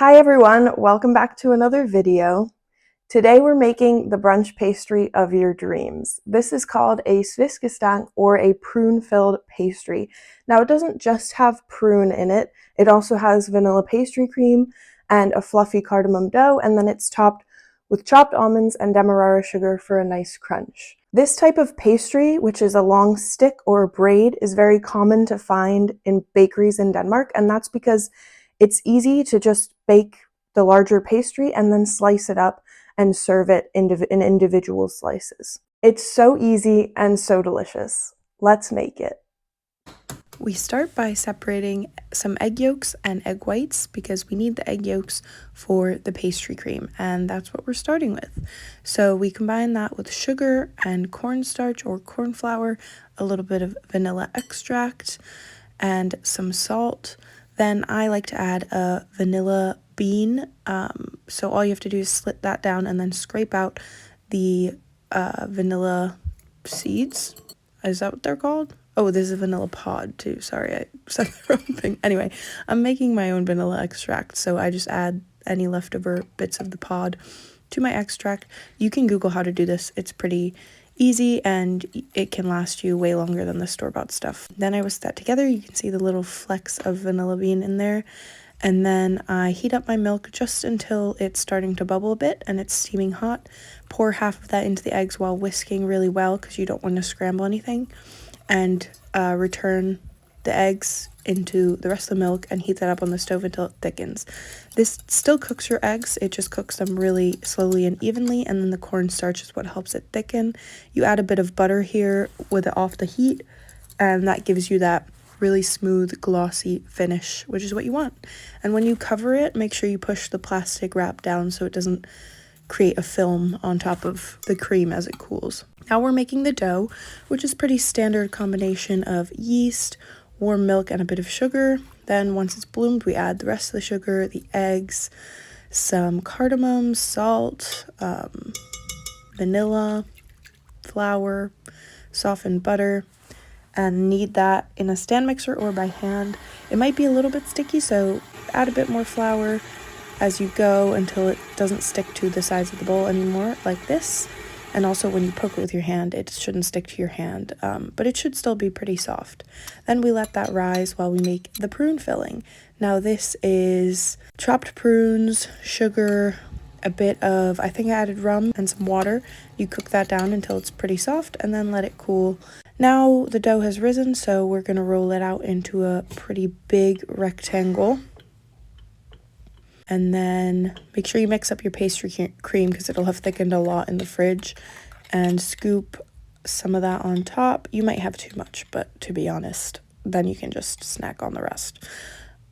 Hi everyone, welcome back to another video. Today we're making the brunch pastry of your dreams. This is called a Sveskestang or a prune-filled pastry. Now it doesn't just have prune in it, it also has vanilla pastry cream and a fluffy cardamom dough, and then it's topped with chopped almonds and demerara sugar for a nice crunch. This type of pastry, which is a long stick or a braid, is very common to find in bakeries in Denmark, and that's because it's easy to just bake the larger pastry and then slice it up and serve it in individual slices. It's so easy and so delicious. Let's make it. We start by separating some egg yolks and egg whites because we need the egg yolks for the pastry cream, and that's what we're starting with. So we combine that with sugar and cornstarch or corn flour, a little bit of vanilla extract, and some salt. Then I like to add a vanilla bean. So all you have to do is slit that down and then scrape out the vanilla seeds. Is that what they're called? Oh, there's a vanilla pod too. Sorry, I said the wrong thing. Anyway, I'm making my own vanilla extract, so I just add any leftover bits of the pod to my extract. You can Google how to do this. It's pretty easy and it can last you way longer than the store-bought stuff. Then I whisk that together. You can see the little flecks of vanilla bean in there. And then I heat up my milk just until it's starting to bubble a bit and it's steaming hot. Pour half of that into the eggs while whisking really well because you don't want to scramble anything. And return the eggs into the rest of the milk and heat that up on the stove until it thickens. This still cooks your eggs, it just cooks them really slowly and evenly, and then the cornstarch is what helps it thicken. You add a bit of butter here with it off the heat, and that gives you that really smooth, glossy finish, which is what you want. And when you cover it, make sure you push the plastic wrap down so it doesn't create a film on top of the cream as it cools. Now we're making the dough, which is pretty standard combination of yeast, warm milk, and a bit of sugar. Then once it's bloomed, we add the rest of the sugar, the eggs, some cardamom, salt, vanilla, flour, softened butter, and knead that in a stand mixer or by hand. It might be a little bit sticky, so add a bit more flour as you go until it doesn't stick to the sides of the bowl anymore, like this. And also when you poke it with your hand, it shouldn't stick to your hand, but it should still be pretty soft. Then we let that rise while we make the prune filling. Now this is chopped prunes, sugar, a bit of, I think I added rum and some water. You cook that down until it's pretty soft and then let it cool. Now the dough has risen, so we're gonna roll it out into a pretty big rectangle. And then make sure you mix up your pastry cream because it'll have thickened a lot in the fridge, and scoop some of that on top. You might have too much, but to be honest, then you can just snack on the rest.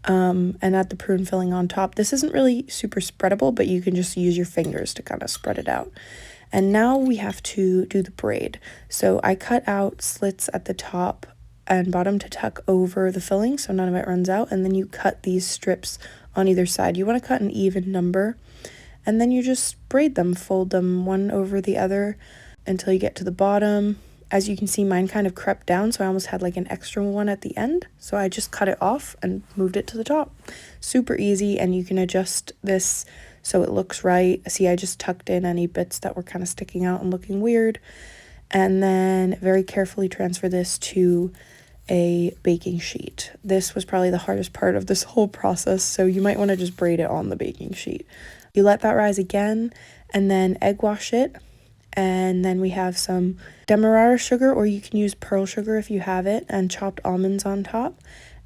And add the prune filling on top. This isn't really super spreadable, but you can just use your fingers to kind of spread it out. And now we have to do the braid. So I cut out slits at the top and bottom to tuck over the filling so none of it runs out, and then you cut these strips on either side. You want to cut an even number, and then you just braid them, fold them one over the other until you get to the bottom. As you can see, mine kind of crept down, so I almost had like an extra one at the end, so I just cut it off and moved it to the top. Super easy, and you can adjust this so it looks right. See, I just tucked in any bits that were kind of sticking out and looking weird, and then very carefully transfer this to a baking sheet. This was probably the hardest part of this whole process, so you might want to just braid it on the baking sheet. You let that rise again and then egg wash it, and then we have some demerara sugar, or you can use pearl sugar if you have it, and chopped almonds on top,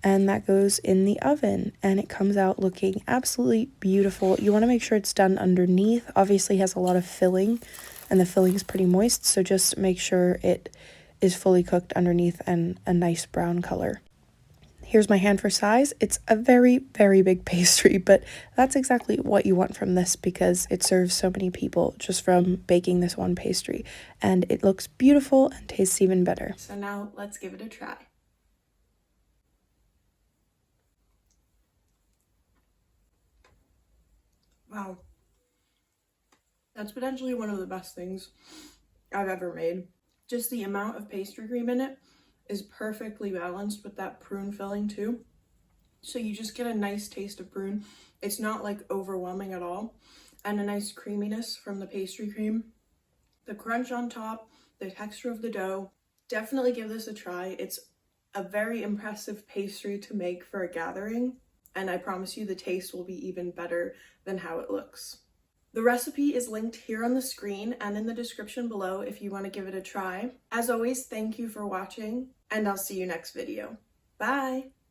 and that goes in the oven and it comes out looking absolutely beautiful. You want to make sure it's done underneath. Obviously it has a lot of filling and the filling is pretty moist, so just make sure it is fully cooked underneath and a nice brown color. Here's my hand for size. It's a very, very big pastry, but that's exactly what you want from this because it serves so many people just from baking this one pastry, and it looks beautiful and tastes even better. So now let's give it a try. Wow. That's potentially one of the best things I've ever made. Just the amount of pastry cream in it is perfectly balanced with that prune filling too. So you just get a nice taste of prune. It's not like overwhelming at all. And a nice creaminess from the pastry cream. The crunch on top, the texture of the dough. Definitely give this a try. It's a very impressive pastry to make for a gathering. And I promise you the taste will be even better than how it looks. The recipe is linked here on the screen and in the description below if you want to give it a try. As always, thank you for watching, and I'll see you next video. Bye!